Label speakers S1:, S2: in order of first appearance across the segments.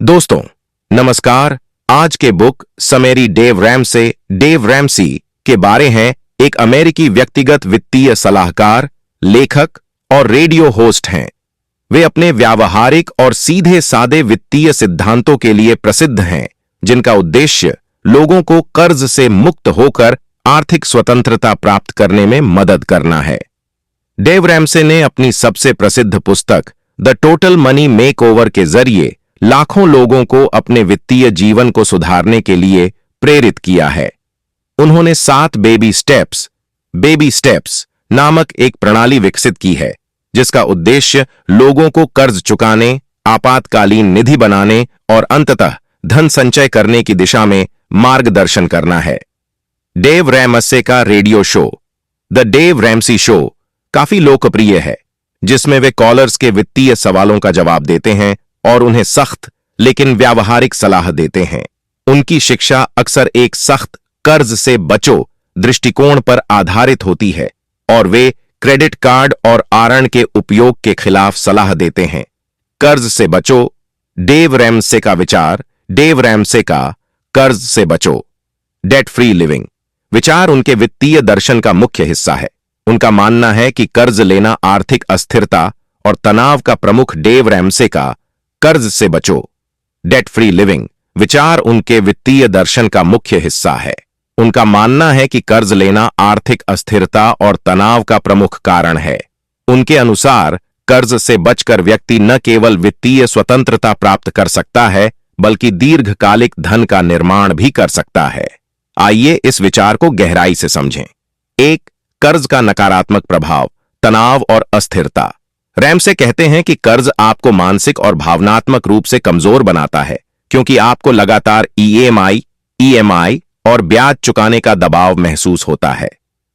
S1: दोस्तों नमस्कार। आज के बुक समरी डेव रैमसी के बारे हैं। एक अमेरिकी व्यक्तिगत वित्तीय सलाहकार, लेखक और रेडियो होस्ट हैं। वे अपने व्यावहारिक और सीधे सादे वित्तीय सिद्धांतों के लिए प्रसिद्ध हैं, जिनका उद्देश्य लोगों को कर्ज से मुक्त होकर आर्थिक स्वतंत्रता प्राप्त करने में मदद करना है। डेव रैमसी ने अपनी सबसे प्रसिद्ध पुस्तक द टोटल मनी मेकओवर के जरिए लाखों लोगों को अपने वित्तीय जीवन को सुधारने के लिए प्रेरित किया है। उन्होंने 7 बेबी स्टेप्स नामक एक प्रणाली विकसित की है, जिसका उद्देश्य लोगों को कर्ज चुकाने, आपातकालीन निधि बनाने और अंततः धन संचय करने की दिशा में मार्गदर्शन करना है। डेव रैमसी का radio show the Dave Ramsey show काफी लोकप्रिय है, जिसमें वे कॉलर्स के वित्तीय सवालों का जवाब देते हैं और उन्हें सख्त लेकिन व्यावहारिक सलाह देते हैं। उनकी शिक्षा अक्सर एक सख्त कर्ज से बचो दृष्टिकोण पर आधारित होती है और वे क्रेडिट कार्ड और आरण के उपयोग के खिलाफ सलाह देते हैं। कर्ज से बचो, डेव रैमसी का विचार। डेव रैमसी का कर्ज से बचो डेट फ्री लिविंग विचार उनके वित्तीय दर्शन का मुख्य हिस्सा है। उनका मानना है कि कर्ज लेना आर्थिक अस्थिरता और तनाव का प्रमुख डेव रैमसी का कर्ज से बचो डेट फ्री लिविंग विचार उनके वित्तीय दर्शन का मुख्य हिस्सा है। उनका मानना है कि कर्ज लेना आर्थिक अस्थिरता और तनाव का प्रमुख कारण है। उनके अनुसार कर्ज से बचकर व्यक्ति न केवल वित्तीय स्वतंत्रता प्राप्त कर सकता है, बल्कि दीर्घकालिक धन का निर्माण भी कर सकता है। आइए इस विचार को गहराई से समझें। 1. कर्ज का नकारात्मक प्रभाव, तनाव और अस्थिरता। रैमसी कहते हैं कि कर्ज आपको मानसिक और भावनात्मक रूप से कमजोर बनाता है, क्योंकि आपको लगातार ईएमआई और ब्याज चुकाने का दबाव महसूस होता है।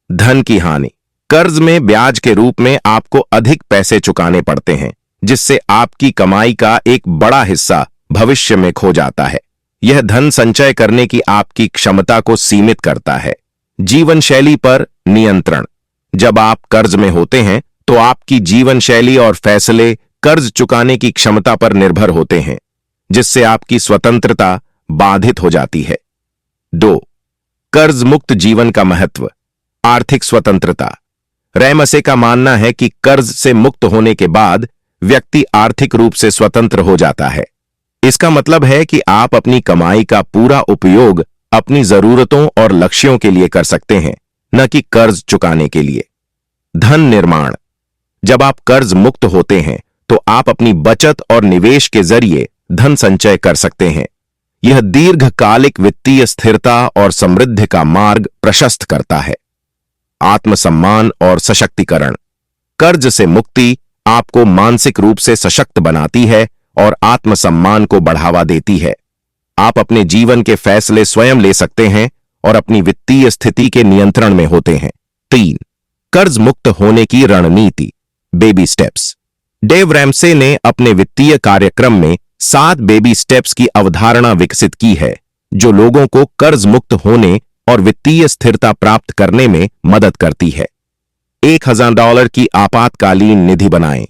S1: धन की हानि। कर्ज में ब्याज के रूप में आपको अधिक पैसे चुकाने पड़ते हैं, जिससे आपकी कमाई का एक बड़ा हिस्सा भविष्य में खो जाता है। यह धन संचय करने की आपकी क्षमता को सीमित करता है। जीवन शैली पर नियंत्रण। जब आप कर्ज में होते हैं तो आपकी जीवन शैली और फैसले कर्ज चुकाने की क्षमता पर निर्भर होते हैं, जिससे आपकी स्वतंत्रता बाधित हो जाती है। 2. कर्ज मुक्त जीवन का महत्व, आर्थिक स्वतंत्रता। रैमसी का मानना है कि कर्ज से मुक्त होने के बाद व्यक्ति आर्थिक रूप से स्वतंत्र हो जाता है। इसका मतलब है कि आप अपनी कमाई का पूरा उपयोग अपनी जरूरतों और लक्ष्यों के लिए कर सकते हैं, न कि कर्ज चुकाने के लिए। धन निर्माण। जब आप कर्ज मुक्त होते हैं तो आप अपनी बचत और निवेश के जरिए धन संचय कर सकते हैं। यह दीर्घकालिक वित्तीय स्थिरता और समृद्धि का मार्ग प्रशस्त करता है। आत्मसम्मान और सशक्तिकरण। कर्ज से मुक्ति आपको मानसिक रूप से सशक्त बनाती है और आत्मसम्मान को बढ़ावा देती है। आप अपने जीवन के फैसले स्वयं ले सकते हैं और अपनी वित्तीय स्थिति के नियंत्रण में होते हैं। 3. कर्ज मुक्त होने की रणनीति, बेबी स्टेप्स। डेव रैमसी ने अपने वित्तीय कार्यक्रम में 7 बेबी स्टेप्स की अवधारणा विकसित की है, जो लोगों को कर्ज मुक्त होने और वित्तीय स्थिरता प्राप्त करने में मदद करती है। $1000 की आपातकालीन निधि बनाएं।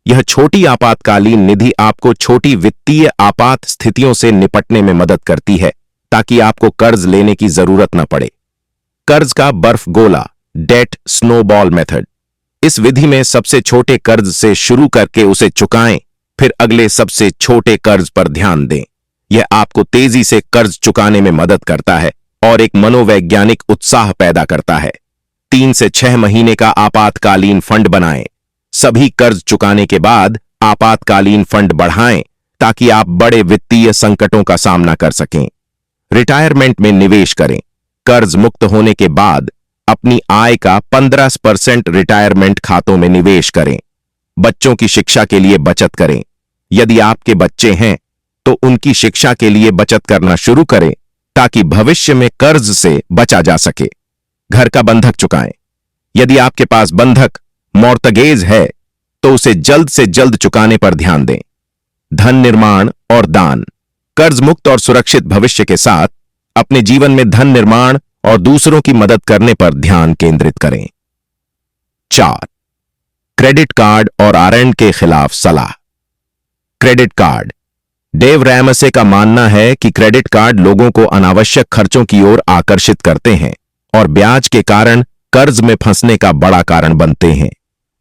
S1: यह छोटी आपातकालीन निधि आपको छोटी वित्तीय आपात स्थितियों से निपटने में मदद करती है, ताकि आपको कर्ज लेने की जरूरत न पड़े। कर्ज का बर्फ गोला, डेट स्नोबॉल मेथड। इस विधि में सबसे छोटे कर्ज से शुरू करके उसे चुकाएं, फिर अगले सबसे छोटे कर्ज पर ध्यान दें। यह आपको तेजी से कर्ज चुकाने में मदद करता है और एक मनोवैज्ञानिक उत्साह पैदा करता है। 3 से 6 महीने का आपातकालीन फंड बनाएं। सभी कर्ज चुकाने के बाद आपातकालीन फंड बढ़ाएं, ताकि आप बड़े वित्तीय संकटों का सामना कर सकें। रिटायरमेंट में निवेश करें। कर्ज मुक्त होने के बाद अपनी आय का 15% रिटायरमेंट खातों में निवेश करें। बच्चों की शिक्षा के लिए बचत करें। यदि आपके बच्चे हैं तो उनकी शिक्षा के लिए बचत करना शुरू करें, ताकि भविष्य में कर्ज से बचा जा सके। घर का बंधक चुकाएं। यदि आपके पास बंधक मॉर्टगेज है तो उसे जल्द से जल्द चुकाने पर ध्यान दें। धन निर्माण और दान। कर्ज मुक्त और सुरक्षित भविष्य के साथ अपने जीवन में धन निर्माण और दूसरों की मदद करने पर ध्यान केंद्रित करें। 4. क्रेडिट कार्ड और आरएंड के खिलाफ सलाह। Credit card. डेव रैमसे का मानना है कि क्रेडिट कार्ड लोगों को अनावश्यक खर्चों की ओर आकर्षित करते हैं और ब्याज के कारण कर्ज में फंसने का बड़ा कारण बनते हैं।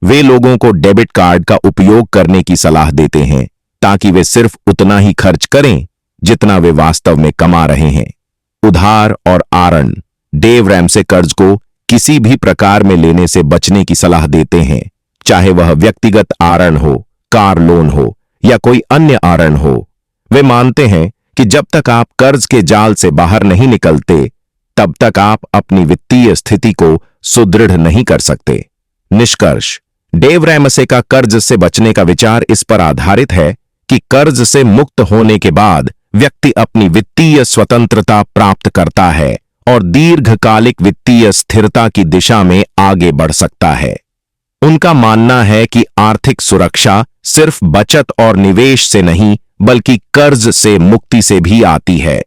S1: वे लोगों को डेबिट कार्ड का उपयोग करने की सलाह देते हैं ताकि वे सिर्फ उतना ही खर्च करें जितना वे वास्तव में कमा रहे हैं। उधार और आरण। डेव रैमसे कर्ज को किसी भी प्रकार में लेने से बचने की सलाह देते हैं, चाहे वह व्यक्तिगत आरण हो, कार लोन हो या कोई अन्य आरण हो। वे मानते हैं कि जब तक आप कर्ज के जाल से बाहर नहीं निकलते, तब तक आप अपनी वित्तीय स्थिति को सुदृढ़ नहीं कर सकते। निष्कर्ष। डेव रैमसे का कर्ज से बचने का विचार इस पर आधारित है कि कर्ज से मुक्त होने के बाद व्यक्ति अपनी वित्तीय स्वतंत्रता प्राप्त करता है और दीर्घकालिक वित्तीय स्थिरता की दिशा में आगे बढ़ सकता है। उनका मानना है कि आर्थिक सुरक्षा सिर्फ बचत और निवेश से नहीं, बल्कि कर्ज से मुक्ति से भी आती है।